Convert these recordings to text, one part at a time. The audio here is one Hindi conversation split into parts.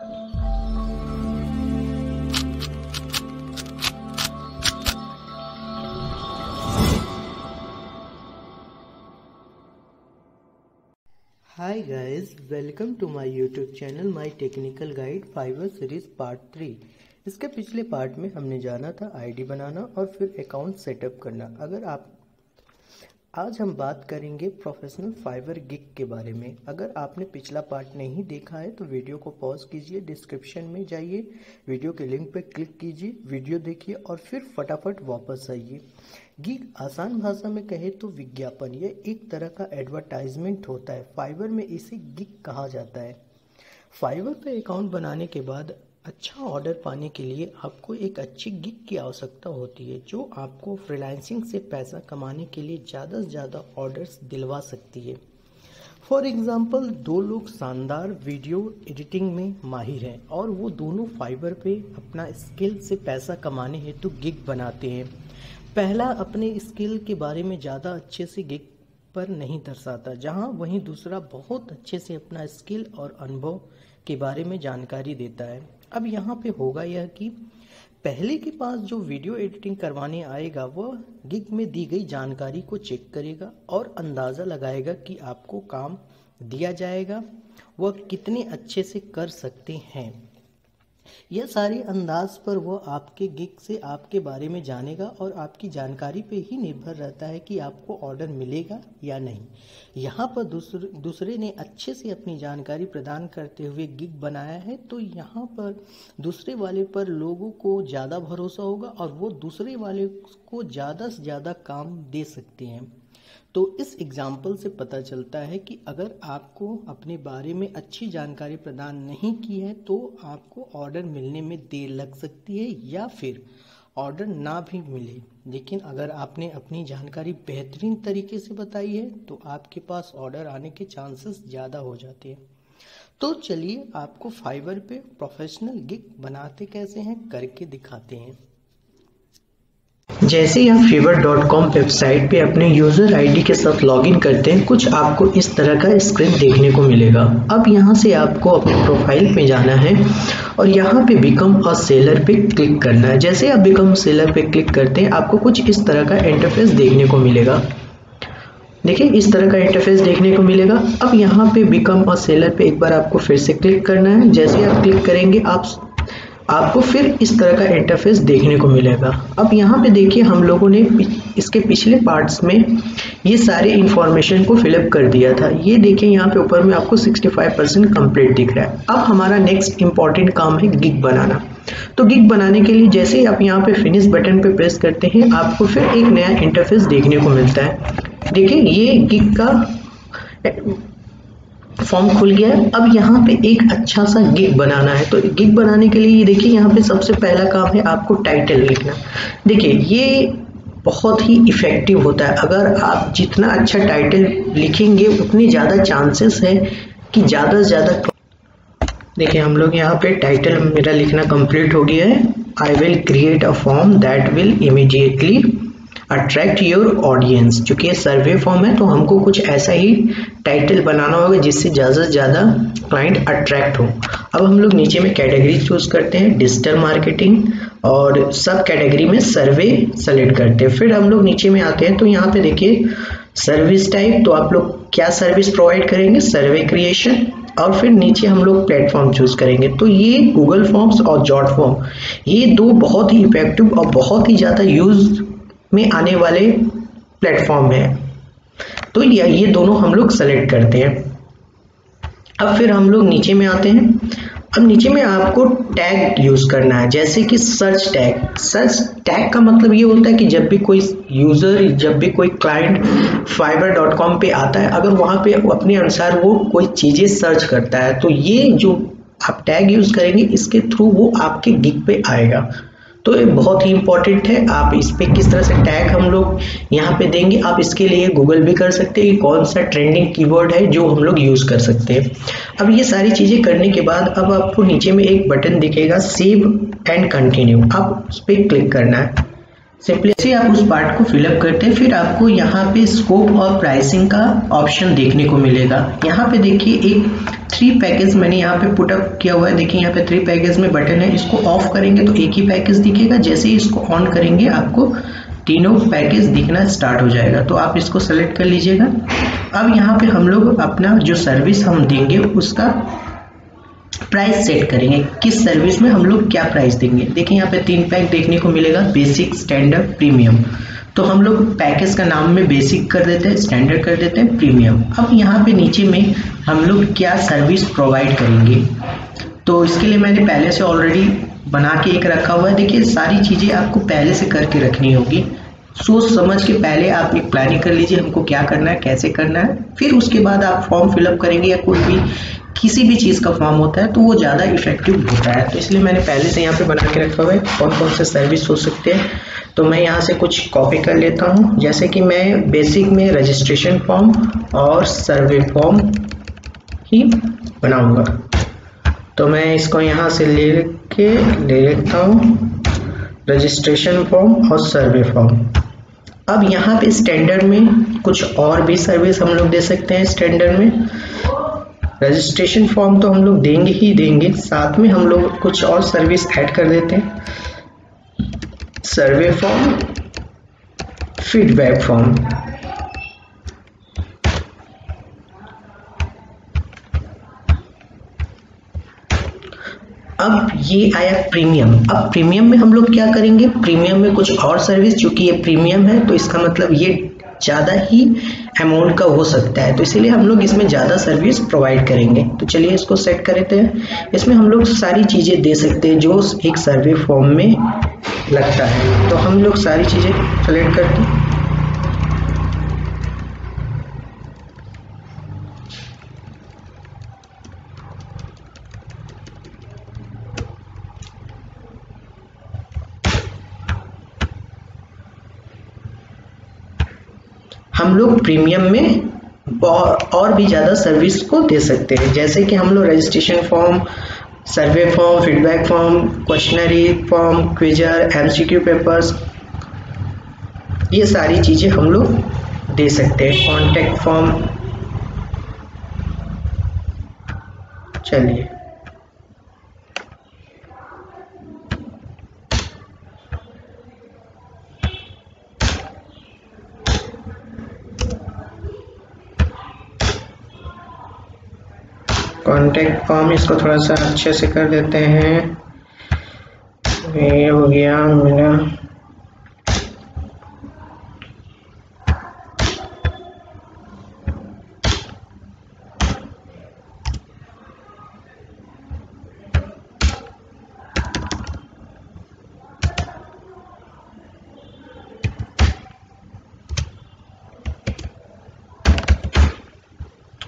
Hi guys, welcome to my YouTube channel My Technical Guide Fiverr Series Part 3। इसके पिछले पार्ट में हमने जाना था आईडी बनाना और फिर अकाउंट सेटअप करना। आज हम बात करेंगे प्रोफेशनल फाइवर गिग के बारे में। अगर आपने पिछला पार्ट नहीं देखा है तो वीडियो को पॉज कीजिए, डिस्क्रिप्शन में जाइए, वीडियो के लिंक पे क्लिक कीजिए, वीडियो देखिए और फिर फटाफट वापस आइए। गिग आसान भाषा में कहे तो विज्ञापन, यह एक तरह का एडवर्टाइजमेंट होता है। फाइवर में इसे गिग कहा जाता है। फाइवर पे अकाउंट बनाने के बाद अच्छा ऑर्डर पाने के लिए आपको एक अच्छी गिग की आवश्यकता होती है, जो आपको फ्रीलांसिंग से पैसा कमाने के लिए ज़्यादा से ज़्यादा ऑर्डर्स दिलवा सकती है। फॉर एग्जाम्पल, दो लोग शानदार वीडियो एडिटिंग में माहिर हैं और वो दोनों फाइवर पे अपना स्किल से पैसा कमाने हेतु गिग बनाते हैं। पहला अपने स्किल के बारे में ज़्यादा अच्छे से गिग पर नहीं दर्शाता, जहां वहीं दूसरा बहुत अच्छे से अपना स्किल और अनुभव के बारे में जानकारी देता है। अब यहाँ पे होगा यह कि पहले के पास जो वीडियो एडिटिंग करवाने आएगा वह गिग में दी गई जानकारी को चेक करेगा और अंदाज़ा लगाएगा कि आपको काम दिया जाएगा वह कितने अच्छे से कर सकते हैं। यह सारे अंदाज पर वह आपके गिग से आपके बारे में जानेगा और आपकी जानकारी पे ही निर्भर रहता है कि आपको ऑर्डर मिलेगा या नहीं। यहाँ पर दूसरे ने अच्छे से अपनी जानकारी प्रदान करते हुए गिग बनाया है, तो यहाँ पर दूसरे वाले पर लोगों को ज़्यादा भरोसा होगा और वो दूसरे वाले को ज़्यादा से ज़्यादा काम दे सकते हैं। तो इस एग्जाम्पल से पता चलता है कि अगर आपको अपने बारे में अच्छी जानकारी प्रदान नहीं की है तो आपको ऑर्डर मिलने में देर लग सकती है या फिर ऑर्डर ना भी मिले। लेकिन अगर आपने अपनी जानकारी बेहतरीन तरीके से बताई है तो आपके पास ऑर्डर आने के चांसेस ज़्यादा हो जाते हैं। तो चलिए आपको फाइवर पे प्रोफेशनल गिग बनाते कैसे हैं करके दिखाते हैं। जैसे ही आप fiverr.com वेबसाइट पे अपने यूज़र आईडी के साथ लॉगिन करते हैं, कुछ आपको इस तरह का स्क्रीन देखने को मिलेगा। अब यहाँ से आपको अपने प्रोफाइल पे जाना है और यहाँ पे बिकम अ सेलर पे क्लिक करना है। जैसे आप बिकम सेलर पे क्लिक करते हैं, आपको कुछ इस तरह का इंटरफेस देखने को मिलेगा। देखिए, इस तरह का इंटरफेस देखने को मिलेगा। अब यहाँ पे बिकम अ सेलर पे एक बार आपको फिर से क्लिक करना है। जैसे आप क्लिक करेंगे आपको फिर इस तरह का इंटरफेस देखने को मिलेगा। अब यहाँ पे देखिए, हम लोगों ने इसके पिछले पार्ट्स में ये सारे इंफॉर्मेशन को फिलअप कर दिया था। ये देखिए, यहाँ पे ऊपर में आपको 65% कंप्लीट दिख रहा है। अब हमारा नेक्स्ट इंपॉर्टेंट काम है गिग बनाना। तो गिग बनाने के लिए जैसे ही आप यहाँ पे फिनिश बटन पे प्रेस करते हैं, आपको फिर एक नया इंटरफेस देखने को मिलता है। देखिए, ये गिग का फॉर्म खुल गया है। अब यहाँ पे एक अच्छा सा गिग बनाना है। तो गिग बनाने के लिए ये देखिए, यहाँ पे सबसे पहला काम है आपको टाइटल लिखना। देखिए, ये बहुत ही इफेक्टिव होता है। अगर आप जितना अच्छा टाइटल लिखेंगे उतनी ज़्यादा चांसेस है कि ज़्यादा से ज़्यादा। देखिए, हम लोग यहाँ पे टाइटल मेरा लिखना कंप्लीट हो गया है। I will create a form that will immediately attract your audience. चूंकि ये सर्वे फॉर्म है तो हमको कुछ ऐसा ही टाइटल बनाना होगा जिससे ज़्यादा से ज़्यादा क्लाइंट अट्रैक्ट हो। अब हम लोग नीचे में कैटेगरी चूज करते हैं, डिजिटल मार्केटिंग, और सब कैटेगरी में सर्वे सेलेक्ट करते हैं। फिर हम लोग नीचे में आते हैं तो यहाँ पे देखिए सर्विस टाइप, तो आप लोग क्या सर्विस प्रोवाइड करेंगे, सर्वे क्रिएशन, और फिर नीचे हम लोग प्लेटफॉर्म चूज करेंगे। तो ये गूगल फॉर्म्स और जॉट फॉर्म, ये दो बहुत ही इफेक्टिव और बहुत ही ज़्यादा यूज में आने वाले प्लेटफॉर्म है। तो ये दोनों हम लोग सेलेक्ट करते हैं। अब फिर हम लोग नीचे में आते हैं। अब नीचे में आपको टैग यूज करना है, जैसे कि सर्च टैग। सर्च टैग का मतलब ये होता है कि जब भी कोई यूजर, जब भी कोई क्लाइंट fiverr.com पे आता है, अगर वहां पे अपने अनुसार वो कोई चीजें सर्च करता है, तो ये जो आप टैग यूज करेंगे इसके थ्रू वो आपके गिग पे आएगा। तो ये बहुत ही इंपॉर्टेंट है। आप इस पे किस तरह से टैग हम लोग यहाँ पे देंगे, आप इसके लिए गूगल भी कर सकते हैं कि कौन सा ट्रेंडिंग कीवर्ड है जो हम लोग यूज कर सकते हैं। अब ये सारी चीजें करने के बाद अब आपको नीचे में एक बटन दिखेगा, सेव एंड कंटिन्यू। आप उस पर क्लिक करना है। सिंपली से आप उस पार्ट को फिलअप करते हैं, फिर आपको यहाँ पे स्कोप और प्राइसिंग का ऑप्शन देखने को मिलेगा। यहाँ पे देखिए एक 3 पैकेज मैंने यहाँ पे पुटअप किया हुआ है। देखिए यहाँ पे 3 पैकेज में बटन है, इसको ऑफ करेंगे तो एक ही पैकेज दिखेगा, जैसे ही इसको ऑन करेंगे आपको तीनों पैकेज दिखना स्टार्ट हो जाएगा। तो आप इसको सेलेक्ट कर लीजिएगा। अब यहाँ पे हम लोग अपना जो सर्विस हम देंगे उसका प्राइस सेट करेंगे, किस सर्विस में हम लोग क्या प्राइस देंगे। देखिए यहाँ पे 3 पैक देखने को मिलेगा, बेसिक, स्टैंडर्ड, प्रीमियम। तो हम लोग पैकेज का नाम में बेसिक कर देते हैं, स्टैंडर्ड कर देते हैं, प्रीमियम। अब यहाँ पे नीचे में हम लोग क्या सर्विस प्रोवाइड करेंगे, तो इसके लिए मैंने पहले से ऑलरेडी बना के एक रखा हुआ है। देखिए सारी चीज़ें आपको पहले से करके रखनी होगी, सोच समझ के पहले आप एक प्लानिंग कर लीजिए हमको क्या करना है, कैसे करना है। फिर उसके बाद आप फॉर्म फिलअप करेंगे या कोई भी किसी भी चीज़ का फॉर्म होता है तो वो ज़्यादा इफेक्टिव होता है। तो इसलिए मैंने पहले से यहाँ पे बना के रखा हुआ है कौन कौन से सर्विस हो सकते हैं। तो मैं यहाँ से कुछ कॉपी कर लेता हूँ, जैसे कि मैं बेसिक में रजिस्ट्रेशन फॉर्म और सर्वे फॉर्म ही बनाऊँगा। तो मैं इसको यहाँ से ले लेता हूँ, रजिस्ट्रेशन फॉर्म और सर्वे फॉर्म। अब यहाँ पे स्टैंडर्ड में कुछ और भी सर्विस हम लोग दे सकते हैं। स्टैंडर्ड में रजिस्ट्रेशन फॉर्म तो हम लोग देंगे ही देंगे, साथ में हम लोग कुछ और सर्विस ऐड कर देते हैं, सर्वे फॉर्म, फीडबैक फॉर्म। अब ये आया प्रीमियम। अब प्रीमियम में हम लोग क्या करेंगे, प्रीमियम में कुछ और सर्विस, चूंकि ये प्रीमियम है तो इसका मतलब ये ज़्यादा ही अमाउंट का हो सकता है, तो इसीलिए हम लोग इसमें ज़्यादा सर्विस प्रोवाइड करेंगे। तो चलिए इसको सेट कर देते हैं। इसमें हम लोग सारी चीज़ें दे सकते हैं जो एक सर्वे फॉर्म में लगता है। तो हम लोग सारी चीज़ें सेलेक्ट करते हैं। हम लोग प्रीमियम में और भी ज़्यादा सर्विस को दे सकते हैं, जैसे कि हम लोग registration form, survey form, feedback form, questionnaire form, quizzes, MCQ papers, ये सारी चीज़ें हम लोग दे सकते हैं, कॉन्टैक्ट फॉर्म। चलिए कॉन्टैक्ट फॉर्म इसको थोड़ा सा अच्छे से कर देते हैं। ये हो गया मेरा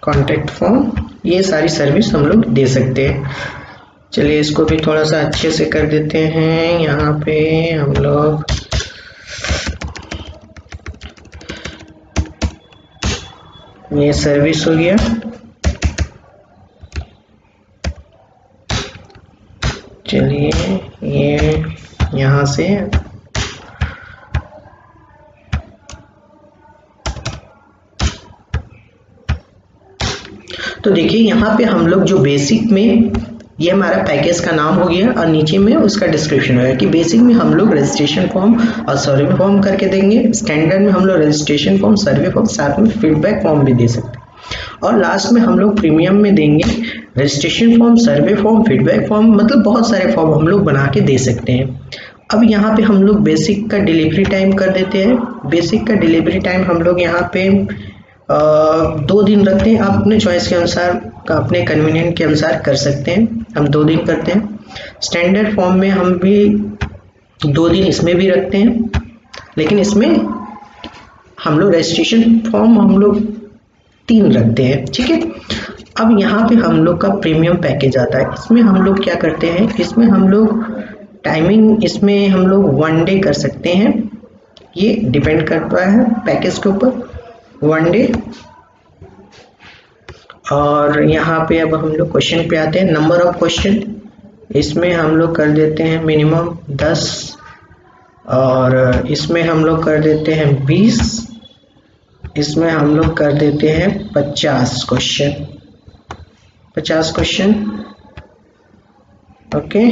कॉन्टैक्ट फॉर्म। ये सारी सर्विस हम लोग दे सकते हैं। चलिए इसको भी थोड़ा सा अच्छे से कर देते हैं। यहाँ पे हम लोग ये सर्विस हो गया। चलिए ये यहाँ से तो देखिए यहाँ पे हम लोग जो बेसिक में, ये हमारा पैकेज का नाम हो गया और नीचे में उसका डिस्क्रिप्शन होगा कि बेसिक में हम लोग रजिस्ट्रेशन फॉर्म और सर्वे फॉर्म करके देंगे, स्टैंडर्ड में हम लोग रजिस्ट्रेशन फॉर्म, सर्वे फॉर्म, साथ में फीडबैक फॉर्म भी दे सकते हैं, और लास्ट में हम लोग प्रीमियम में देंगे registration form, survey form, feedback form, मतलब बहुत सारे फॉर्म हम लोग बना के दे सकते हैं। अब यहाँ पे हम लोग बेसिक का डिलीवरी टाइम कर देते हैं। बेसिक का डिलीवरी टाइम हम लोग यहाँ पे 2 दिन रखते हैं। आप अपने चॉइस के अनुसार, अपने कन्वीनियंट के अनुसार कर सकते हैं। हम 2 दिन करते हैं। स्टैंडर्ड फॉर्म में हम भी 2 दिन इसमें भी रखते हैं, लेकिन इसमें हम लोग रजिस्ट्रेशन फॉर्म हम लोग 3 रखते हैं, ठीक है। अब यहाँ पे हम लोग का प्रीमियम पैकेज आता है। इसमें हम लोग क्या करते हैं, इसमें हम लोग टाइमिंग, इसमें हम लोग 1 डे कर सकते हैं। ये डिपेंड करता है पैकेज के ऊपर, 1 डे। और यहाँ पे अब हम लोग क्वेश्चन पे आते हैं। नंबर ऑफ क्वेश्चन इसमें हम लोग कर देते हैं मिनिमम 10 और इसमें हम लोग कर देते हैं 20, इसमें हम लोग कर देते हैं 50 क्वेश्चन। Okay,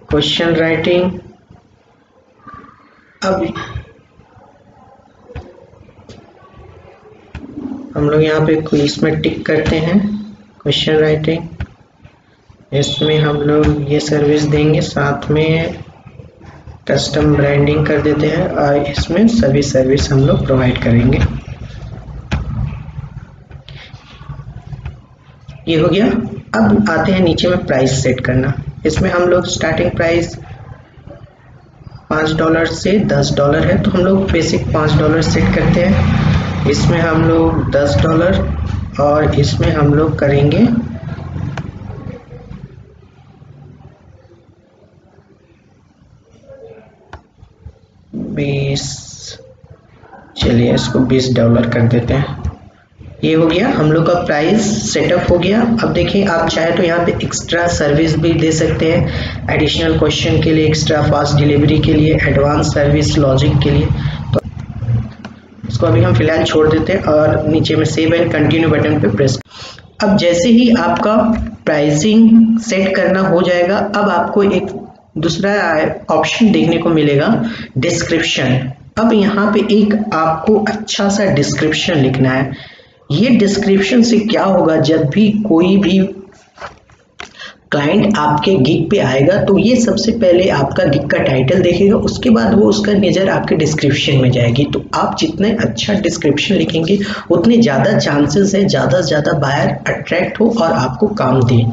question writing. अब हम लोग यहाँ पे इसमें टिक करते हैं क्वेश्चन राइटिंग, इसमें हम लोग ये सर्विस देंगे, साथ में कस्टम ब्रांडिंग कर देते हैं और इसमें सभी सर्विस हम लोग प्रोवाइड करेंगे। ये हो गया। अब आते हैं नीचे में प्राइस सेट करना। इसमें हम लोग स्टार्टिंग प्राइस $5 से $10 है, तो हम लोग बेसिक $5 सेट करते हैं। इसमें हम लोग $10 और इसमें हम लोग करेंगे 20, चलिए इसको $20 कर देते हैं। ये हो गया, हम लोग का प्राइस सेटअप हो गया। अब देखिए, आप चाहे तो यहाँ पे एक्स्ट्रा सर्विस भी दे सकते हैं, एडिशनल क्वेश्चन के लिए, एक्स्ट्रा फास्ट डिलीवरी के लिए, एडवांस सर्विस लॉजिक के लिए। तो इसको अभी हम फिलहाल छोड़ देते हैं और नीचे में सेव एंड कंटिन्यू बटन पे प्रेस। अब जैसे ही आपका प्राइसिंग सेट करना हो जाएगा, अब आपको एक दूसरा ऑप्शन देखने को मिलेगा, डिस्क्रिप्शन। अब यहाँ पे एक आपको अच्छा सा डिस्क्रिप्शन लिखना है। ये डिस्क्रिप्शन से क्या होगा, जब भी कोई भी क्लाइंट आपके गिग पे आएगा तो ये सबसे पहले आपका गिग का टाइटल देखेगा, उसके बाद वो उसका नज़र आपके डिस्क्रिप्शन में जाएगी। तो आप जितने अच्छा डिस्क्रिप्शन लिखेंगे उतने ज़्यादा चांसेस है ज़्यादा से ज़्यादा बायर अट्रैक्ट हो और आपको काम दे।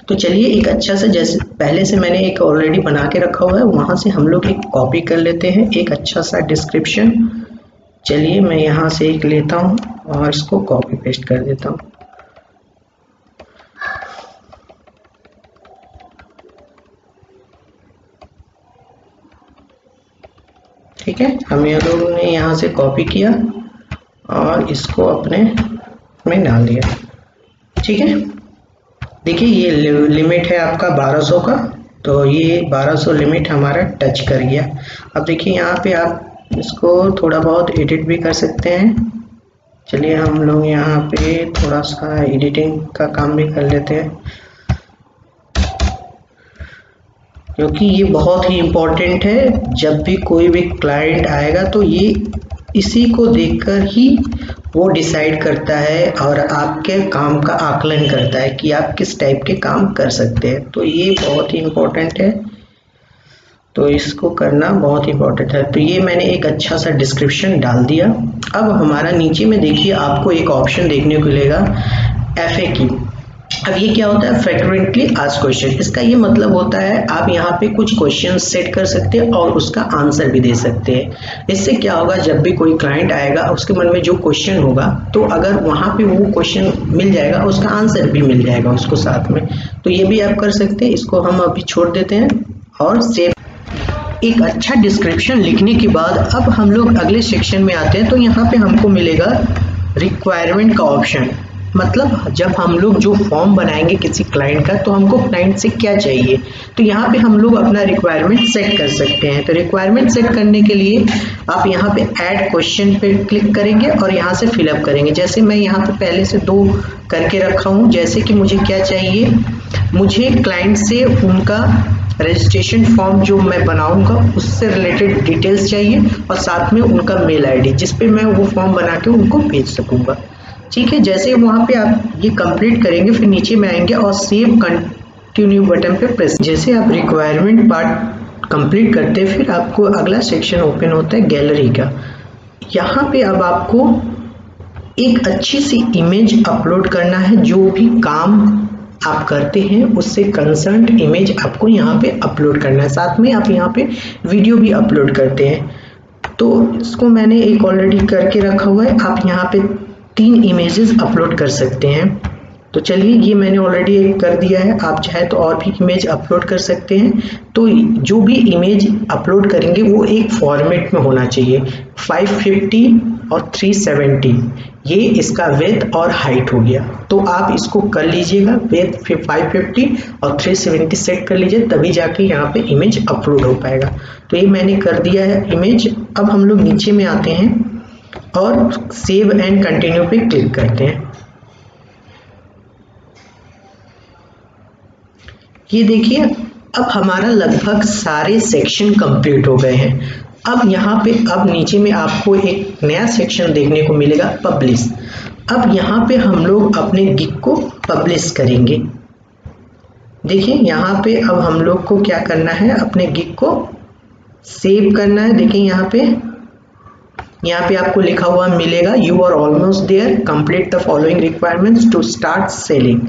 तो चलिए एक अच्छा सा, जैसे पहले से मैंने एक ऑलरेडी बना के रखा हुआ है, वहाँ से हम लोग एक कॉपी कर लेते हैं एक अच्छा सा डिस्क्रिप्शन। चलिए मैं यहाँ से एक लेता हूँ और इसको कॉपी पेस्ट कर देता हूँ। ठीक है, हम ये लोगों ने यहाँ से कॉपी किया और इसको अपने में डाल दिया। ठीक है, देखिए ये लिमिट है आपका 1200 का, तो ये 1200 लिमिट हमारा टच कर गया। अब देखिए यहाँ पे आप इसको थोड़ा बहुत एडिट भी कर सकते हैं। चलिए हम लोग यहाँ पे थोड़ा सा एडिटिंग का काम भी कर लेते हैं, क्योंकि ये बहुत ही इम्पोर्टेंट है। जब भी कोई भी क्लाइंट आएगा तो ये इसी को देखकर ही वो डिसाइड करता है और आपके काम का आकलन करता है कि आप किस टाइप के काम कर सकते हैं। तो ये बहुत ही इम्पोर्टेंट है, तो इसको करना बहुत इम्पोर्टेंट है। तो ये मैंने एक अच्छा सा डिस्क्रिप्शन डाल दिया। अब हमारा नीचे में देखिए आपको एक ऑप्शन देखने को मिलेगा, FAQ। अब ये क्या होता है, फ्रीक्वेंटली आस्क्ड क्वेश्चन। इसका ये मतलब होता है आप यहाँ पे कुछ क्वेश्चन सेट कर सकते हैं और उसका आंसर भी दे सकते हैं। इससे क्या होगा, जब भी कोई क्लाइंट आएगा उसके मन में जो क्वेश्चन होगा, तो अगर वहाँ पे वो क्वेश्चन मिल जाएगा, उसका आंसर भी मिल जाएगा उसको साथ में। तो ये भी आप कर सकते हैं। इसको हम अभी छोड़ देते हैं और सेव। एक अच्छा डिस्क्रिप्शन लिखने के बाद अब हम लोग अगले सेक्शन में आते हैं। तो यहाँ पे हमको मिलेगा रिक्वायरमेंट का ऑप्शन। मतलब जब हम लोग जो फॉर्म बनाएंगे किसी क्लाइंट का, तो हमको क्लाइंट से क्या चाहिए, तो यहाँ पे हम लोग अपना रिक्वायरमेंट सेट कर सकते हैं। तो रिक्वायरमेंट सेट करने के लिए आप यहाँ पे ऐड क्वेश्चन पे क्लिक करेंगे और यहाँ से फिलअप करेंगे। जैसे मैं यहाँ पे पहले से 2 करके रखा हूँ। जैसे कि मुझे क्या चाहिए, मुझे क्लाइंट से उनका रजिस्ट्रेशन फॉर्म जो मैं बनाऊंगा उससे रिलेटेड डिटेल्स चाहिए और साथ में उनका मेल आईडी, जिस पे मैं वो फॉर्म बना के उनको भेज सकूंगा। ठीक है, जैसे वहाँ पे आप ये कंप्लीट करेंगे, फिर नीचे में आएंगे और सेव कंटिन्यू बटन पे प्रेस। जैसे आप रिक्वायरमेंट पार्ट कंप्लीट करते हैं, फिर आपको अगला सेक्शन ओपन होता है गैलरी का। यहाँ पे अब आपको एक अच्छी सी इमेज अपलोड करना है। जो भी काम आप करते हैं उससे कंसर्न्ड इमेज आपको यहाँ पे अपलोड करना है। साथ में आप यहाँ पे वीडियो भी अपलोड करते हैं, तो इसको मैंने एक ऑलरेडी करके रखा हुआ है। आप यहाँ पे 3 इमेजेस अपलोड कर सकते हैं। तो चलिए ये मैंने ऑलरेडी एक कर दिया है। आप चाहे तो और भी इमेज अपलोड कर सकते हैं। तो जो भी इमेज अपलोड करेंगे वो एक फॉर्मेट में होना चाहिए। 550 और 370 ये इसका विड्थ और हाइट हो गया। तो आप इसको कर लीजिएगा विड्थ 550 और 370 सेट कर लीजिए, तभी जाके यहाँ पे इमेज अपलोड हो पाएगा। तो ये मैंने कर दिया है इमेज। अब हम लोग नीचे में आते हैं और सेव एंड कंटिन्यू पे क्लिक करते हैं। ये देखिए अब हमारा लगभग सारे सेक्शन कंप्लीट हो गए हैं। अब यहाँ पे अब नीचे में आपको एक नया सेक्शन देखने को मिलेगा, पब्लिश। अब यहाँ पे हम लोग अपने गिग को पब्लिश करेंगे। देखिए यहाँ पे अब हम लोग को क्या करना है, अपने गिग को सेव करना है। देखिए यहाँ पे आपको लिखा हुआ मिलेगा, you are almost there, complete the following requirements to start selling.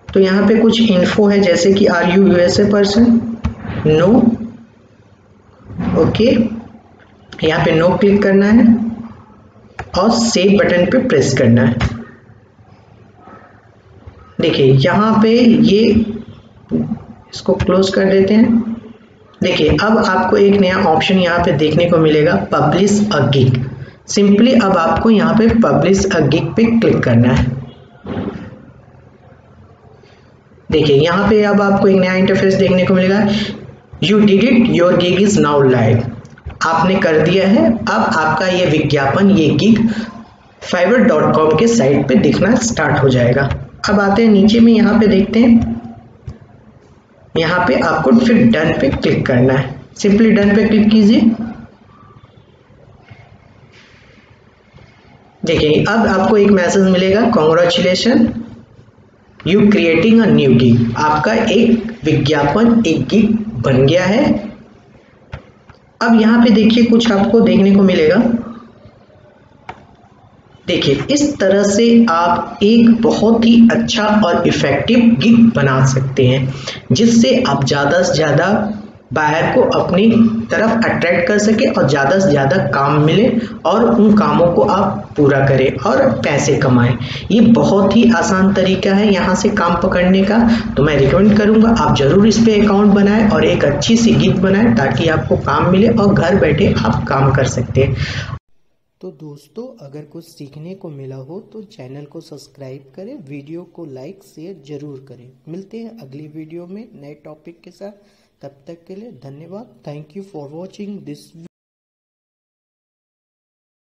तो यहाँ पे कुछ इन्फो है, जैसे कि are you USA person, no, okay, यहाँ पे नो क्लिक करना है और सेव बटन पे प्रेस करना है। देखिए यहाँ पे ये, इसको क्लोज कर देते हैं। देखिए अब आपको एक नया ऑप्शन यहाँ पे देखने को मिलेगा, पब्लिश अ गिग। सिंपली अब आपको यहाँ पे पब्लिश अ गिग पे क्लिक करना है। देखिए यहाँ पे अब आपको एक नया इंटरफेस देखने को मिलेगा, you did it, your gig is now live. आपने कर दिया है। अब आपका ये विज्ञापन, ये गिग fiverr.com के साइट पे दिखना स्टार्ट हो जाएगा। अब आते हैं नीचे में, यहाँ पे देखते हैं, यहाँ पे आपको फिर डन पे क्लिक करना है। सिंपली डन पे क्लिक कीजिए। देखिए अब आपको एक मैसेज मिलेगा, congratulation you creating a new gig. आपका एक विज्ञापन, एक गिग बन गया है। अब यहाँ पे देखिए कुछ आपको देखने को मिलेगा। देखिए इस तरह से आप एक बहुत ही अच्छा और इफेक्टिव गिग बना सकते हैं, जिससे आप ज़्यादा से ज़्यादा बायर को अपनी तरफ अट्रैक्ट कर सके और ज़्यादा से ज़्यादा काम मिले और उन कामों को आप पूरा करें और पैसे कमाएं। ये बहुत ही आसान तरीका है यहाँ से काम पकड़ने का। तो मैं रिकमेंड करूँगा आप ज़रूर इस पे अकाउंट बनाएं और एक अच्छी सी गिग बनाएं, ताकि आपको काम मिले और घर बैठे आप काम कर सकते हैं। तो दोस्तों अगर कुछ सीखने को मिला हो तो चैनल को सब्सक्राइब करें, वीडियो को लाइक शेयर जरूर करें। मिलते हैं अगली वीडियो में नए टॉपिक के साथ। तब तक के लिए धन्यवाद। Thank you for watching this.